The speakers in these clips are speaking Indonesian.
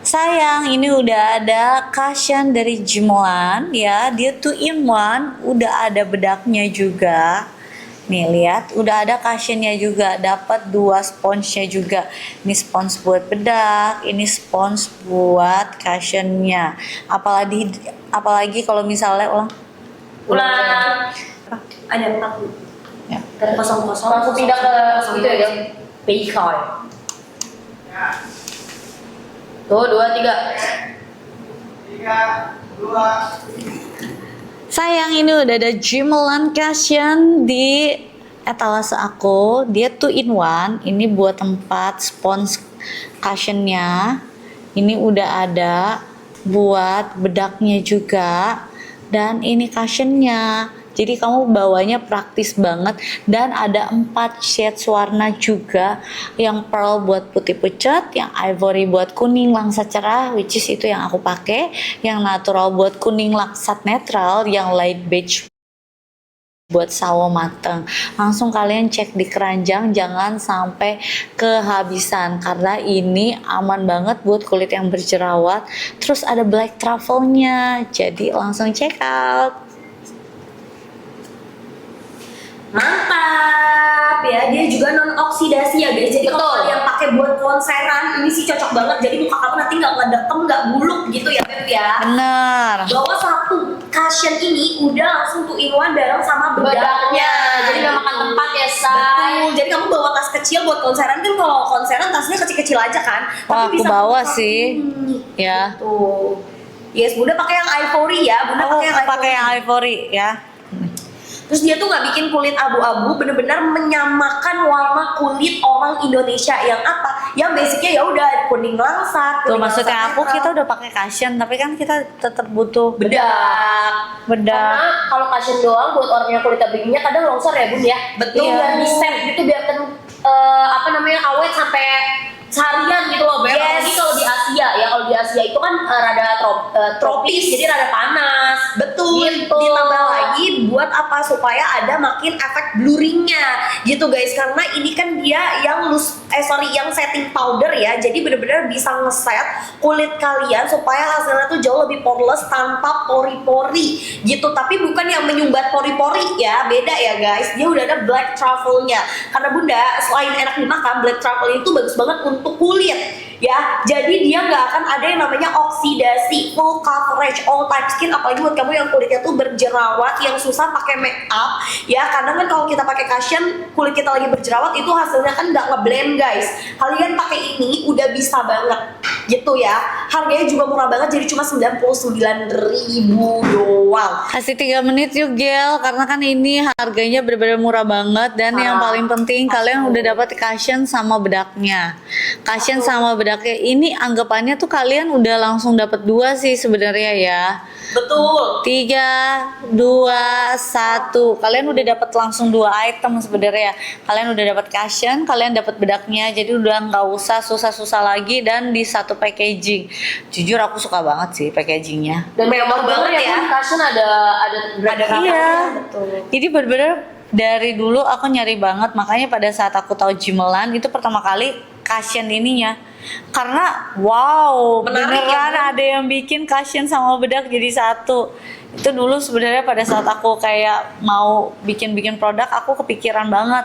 Sayang, ini udah ada cushion dari Jimelan ya. Dia 2 in 1, udah ada bedaknya juga. Nih lihat, udah ada cushionnya juga, dapat 2 sponsnya juga. Ini spons buat bedak, ini spons buat cushionnya. Apalagi kalau misalnya ulang ada 40 ya. kosong langsung pindah ke itu ya, Paycoin. Tuh 2 3 2. Sayang, ini udah ada Jimelan cushion di etalase aku. Dia 2 in 1. Ini buat tempat spons cushionnya. Ini udah ada buat bedaknya juga. Dan ini cushionnya. Jadi kamu bawanya praktis banget. Dan ada 4 shades warna juga. Yang pearl buat putih pucat, yang ivory buat kuning langsat cerah, which is itu yang aku pakai. Yang natural buat kuning langsat netral, yang light beige buat sawo mateng. Langsung kalian cek di keranjang, jangan sampai kehabisan karena ini aman banget buat kulit yang berjerawat. Terus ada black truffle-nya, jadi langsung check out. Mantap ya, dia juga non oksidasi ya guys. Jadi kalau kalian pakai buat konseran, ini sih cocok banget. Jadi muka kamu nanti nggak ngedekem, nggak buluk gitu ya Beb ya. Bener. Bawa satu cushion ini udah langsung 2 in 1 bareng sama bedaknya. Jadi nggak makan tempat ya, Say. Betul. Jadi kamu bawa tas kecil buat konseran, kan kalau konseran tasnya kecil-kecil aja kan. Wah, aku bawa sih. Ya. Tuh. Yes, Bunda pakai yang ivory ya. Bunda pakai yang ivory ya. Terus dia tuh nggak bikin kulit abu-abu, bener-bener menyamakan warna kulit orang Indonesia yang apa? Yang basicnya ya udah kuning langsat. Tuh maksudnya aku, kita udah pakai cushion tapi kan kita tetap butuh bedak. Karena kalau cushion doang buat orang yang kulitnya begini kadang longsor ya Bun ya. Betul. Biar di set gitu, biar awet sampai seharian gitu loh Beb. Apalagi kalau di Asia ya, kalau di Asia itu kan rada tropis, jadi rada panas. Betul. Gitu. Ditambah lagi buat apa? Supaya ada makin efek blurringnya gitu guys. Karena ini kan dia yang yang setting powder ya. Jadi bener-bener bisa ngeset kulit kalian supaya hasilnya tuh jauh lebih poreless tanpa pori-pori gitu. Tapi bukan yang menyumbat pori-pori ya, beda ya guys. Dia udah ada black truffle-nya. Karena Bunda selain enak dimakan, black truffle itu bagus banget untuk kulit ya. Jadi dia nggak akan ada yang namanya oksidasi, full coverage, all type skin. Apalagi buat kamu yang kulitnya tuh berjerawat, yang susah pakai make up ya. Kadang kan kalau kita pakai cushion, kulit kita lagi berjerawat itu hasilnya kan nggak ngeblend guys. Kalian pakai ini udah bisa banget gitu ya. Harganya juga murah banget, jadi cuma 99.000 doang. Kasih 3 menit yuk Gel, karena kan ini harganya benar-benar murah banget. Dan yang paling penting kalian udah dapat cushion sama bedaknya. Cushion sama bedaknya ini anggapannya tuh kalian udah langsung dapat 2 sih sebenarnya ya. Betul. 3, 2, 1. Kalian udah dapat langsung 2 item sebenarnya. Kalian udah dapat cushion, kalian dapat bedaknya. Jadi udah nggak usah susah-susah lagi dan di satu packaging. Jujur aku suka banget sih packagingnya. Dan mewah banget ya. Cushion ada Iya. Betul. Jadi bener-bener dari dulu aku nyari banget, makanya pada saat aku tahu Jimelan itu pertama kali cushion ininya. Karena wow, menarik beneran ya, ada yang bikin cushion sama bedak jadi satu. Itu dulu sebenarnya pada saat aku kayak mau bikin produk, aku kepikiran banget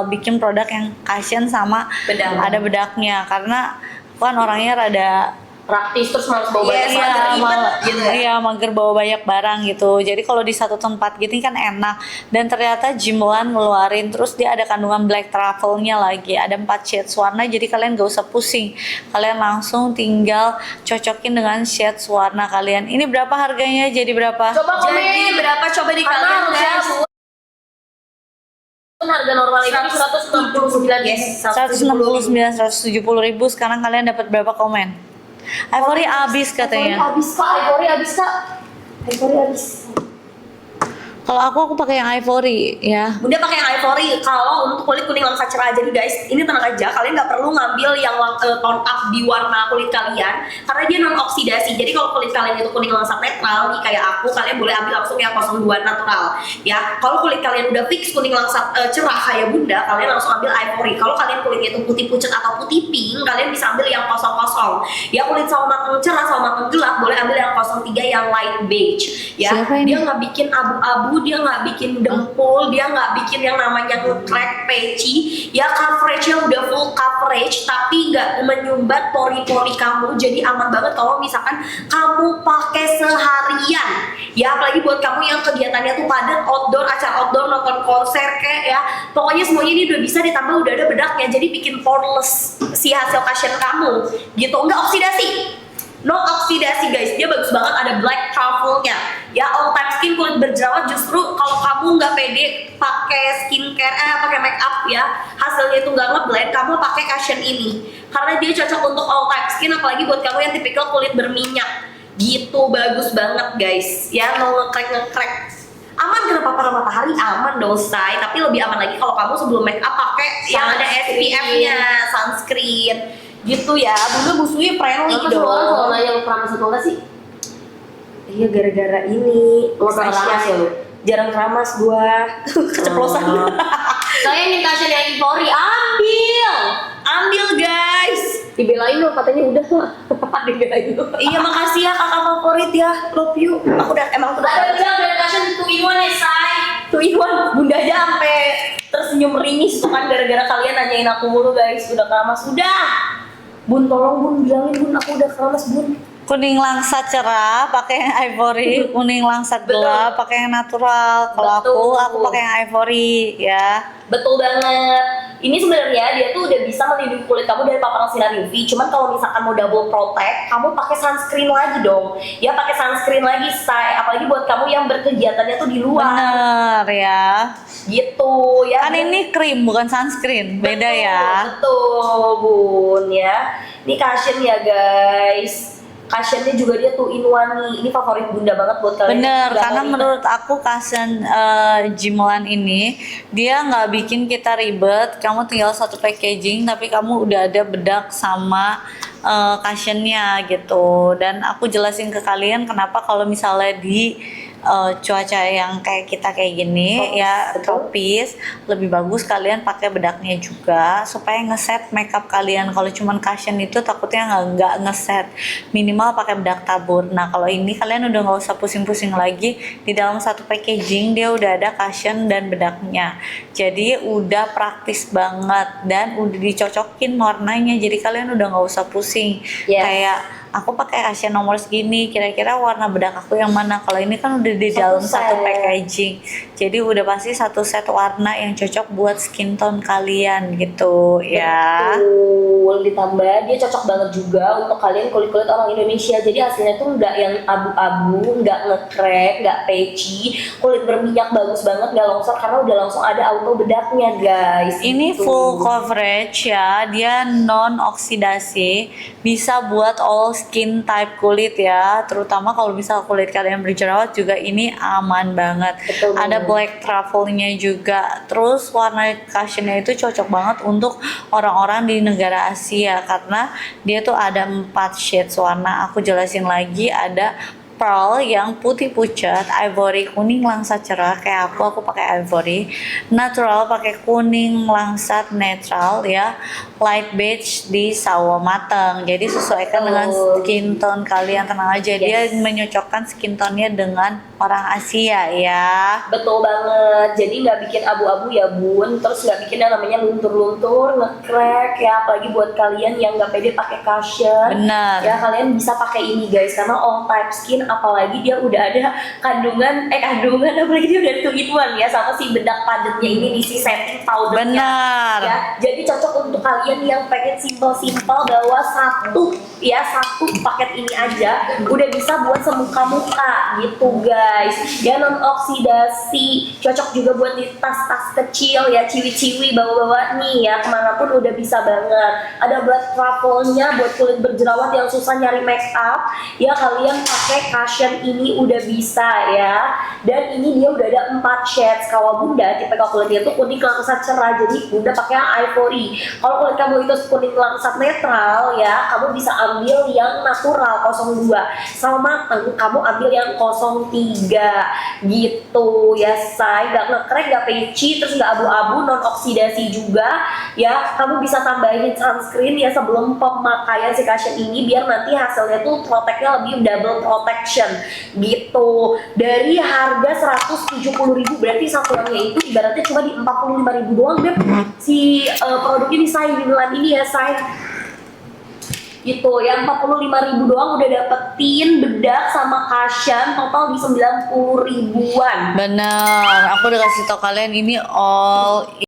bikin produk yang cushion sama ada bedaknya, karena aku kan orangnya rada praktis, terus males bawa banyak mager bawa banyak barang gitu. Jadi kalau di satu tempat gitu kan enak. Dan ternyata Jimelan ngeluarin, terus dia ada kandungan black truffle-nya lagi, ada 4 shades warna, jadi kalian gak usah pusing, kalian langsung tinggal cocokin dengan shades warna kalian. Ini berapa harganya, jadi berapa? Coba komen. Jadi berapa, coba di kalian guys. Harga normal ini 169. Yes, 169, 170.000. Sekarang kalian dapat berapa komen? Ivory habis katanya. Ivory habis kak. Kalau Kalau aku pakai yang ivory ya. Bunda pakai yang ivory kalau untuk kulit kuning langsat cerah. Jadi guys, ini tenang aja, kalian nggak perlu ngambil yang tone up di warna kulit kalian karena dia non oksidasi. Jadi kalau kulit kalian itu kuning langsat netral nih kayak aku, kalian boleh ambil langsung yang 02 natural. Ya, kalau kulit kalian udah fix kuning langsat cerah kayak Bunda, kalian langsung ambil ivory. Kalau kalian kulitnya itu putih pucat atau putih pink, kalian bisa ambil yang 00. Ya, kulit sawo matang cerah, sawo matang gelap boleh ambil yang 03 yang light beige. Ya, Siapa ini? dia nggak bikin abu-abu, dia nggak bikin dempul, dia nggak bikin yang namanya nge-crack, patchy. Ya, coveragenya udah full coverage tapi nggak menyumbat pori-pori kamu, jadi aman banget kalau misalkan kamu pakai seharian. Ya, apalagi buat kamu yang kegiatannya tuh padat, outdoor, acara outdoor, nonton konser kayak ya, pokoknya semuanya ini udah bisa, ditambah udah ada bedaknya, jadi bikin poreless si hasil cushion kamu gitu, nggak oksidasi. No oksidasi guys, dia bagus banget, ada black truffle-nya. Ya, all time skin, kulit berjerawat, justru kalau kamu nggak pede pakai skincare, pakai make up ya, hasilnya itu nggak ngeblend, kamu pakai cushion ini. Karena dia cocok untuk all time skin, apalagi buat kamu yang tipikal kulit berminyak. Gitu, bagus banget guys. Ya, no nge-crack. Aman kena paparan matahari, aman dong say. Tapi lebih aman lagi kalau kamu sebelum make up pakai yang ada SPF-nya, sunscreen. Gitu ya, Bunda musuhnya friendly Kenapa dong. semua orang selalu nanya lu pernah masuk nggak sih? Iya, gara-gara ini Lu pernah keramas ya lu? jarang keramas gua. Keceplosan. Saya minta cushion yang ivory, Ambil guys. dibelain lo, katanya udah lah. Dibelain lo. Iya, makasih ya kakak favorit ya. Love you. Aku udah emang udah Ada bilang dari cushion 2-in-1 ya say. tuh Iwan, Bunda aja sampai tersenyum ringis tuh kan gara-gara kalian nanyain aku mulu guys, udah keramas. Udah. Bun, tolong Bun, bilangin Bun aku udah keramas Bun. Kuning langsat cerah pakai yang ivory, kuning langsat gelap pakai yang natural. Kalau aku pakai yang ivory ya. Betul banget. Ini sebenarnya dia tuh udah bisa melindungi kulit kamu dari paparan sinar UV. Cuman kalau misalkan mau double protect, kamu pakai sunscreen lagi dong. Ya, pakai sunscreen lagi, say. Apalagi buat kamu yang berkegiatannya tuh di luar. Bener ya. Gitu ya. Kan ini krim bukan sunscreen, beda ya. Betul Bun ya. Ini cushion ya guys. Cushionnya juga dia tuh in one nih. Ini favorit Bunda banget buat kalian. Bener, Nggak karena mau ribet. menurut aku cushion Jimelan ini dia nggak bikin kita ribet. Kamu tinggal satu packaging, tapi kamu udah ada bedak sama cushionnya gitu. Dan aku jelasin ke kalian kenapa kalau misalnya di cuaca yang kayak kita kayak gini ya tropis, lebih bagus kalian pakai bedaknya juga supaya ngeset makeup kalian. Kalau cuman cushion itu takutnya nggak ngeset, minimal pakai bedak tabur. Nah, kalau ini kalian udah nggak usah pusing-pusing lagi, di dalam satu packaging dia udah ada cushion dan bedaknya, jadi udah praktis banget dan udah dicocokin warnanya, jadi kalian udah nggak usah pusing. Yes. Kayak aku pakai cushion nomor segini, kira-kira warna bedak aku yang mana. Kalau ini kan udah di dalam satu packaging, jadi udah pasti satu set warna yang cocok buat skin tone kalian gitu ya. Betul, ditambah dia cocok banget juga untuk kalian kulit-kulit orang Indonesia. Jadi hasilnya tuh nggak yang abu-abu, nggak nge-crack, nggak patchy, kulit berminyak, bagus banget, nggak longsor karena udah langsung ada auto bedaknya guys. Ini Gitu. full coverage ya, dia non oksidasi, bisa buat all skin type kulit ya, terutama kalau misal kulit kalian berjerawat juga ini aman banget. Betul. Ada black truffle-nya juga, terus warna cushionnya itu cocok banget untuk orang-orang di negara Asia karena dia tuh ada 4 shades warna. Aku jelasin lagi, ada pearl yang putih pucat, ivory kuning langsat cerah kayak aku pakai ivory, natural pakai kuning langsat netral ya, light beige di sawo mateng. Jadi sesuaikan dengan skin tone kalian, tenang aja. Dia menyocokkan skin tone-nya dengan orang Asia ya. Betul banget, jadi nggak bikin abu-abu ya Bun, terus nggak bikin yang namanya luntur-luntur, nge-crack ya, apalagi buat kalian yang nggak pede pakai cushion. Benar. Ya, kalian bisa pakai ini guys, karena all type skin, apalagi dia udah ada kandungan apalagi dia udah 2-in-1 ya, sama si bedak padatnya ini di si setting powdernya. Benar. Ya, jadi cocok untuk kalian yang pengen simple-simple bawa satu paket ini aja udah bisa buat semuka-muka gitu guys. Dia non oksidasi, cocok juga buat di tas-tas kecil ya, ciwi-ciwi bawa-bawa nih ya, kemanapun udah bisa banget. Ada black truffle-nya buat kulit berjerawat yang susah nyari make up ya, kalian pakai cushion ini udah bisa ya. Dan ini dia udah ada 4 shades. Kalau Bunda tipe kulitnya tuh kuning langsat cerah, jadi Bunda pakai yang ivory. Kalau kulit kamu itu kuning langsat netral ya, kamu bisa ambil yang natural 02. Sama mateng kamu ambil yang 03 gitu ya, say. Gak ngekrek, gak peci, terus gak abu-abu, non oksidasi juga ya. Kamu bisa tambahin sunscreen ya sebelum pemakaian si cushion ini, biar nanti hasilnya tuh protectnya lebih double protection gitu. Dari harga 170.000, berarti satuannya itu ibaratnya cuma di 45.000 doang deh. Si produk ini, say, Milan ini ya, say, gitu. Yang 45.000 doang udah dapetin bedak sama cushion, total di 90 ribuan. Bener, aku udah kasih tau kalian ini all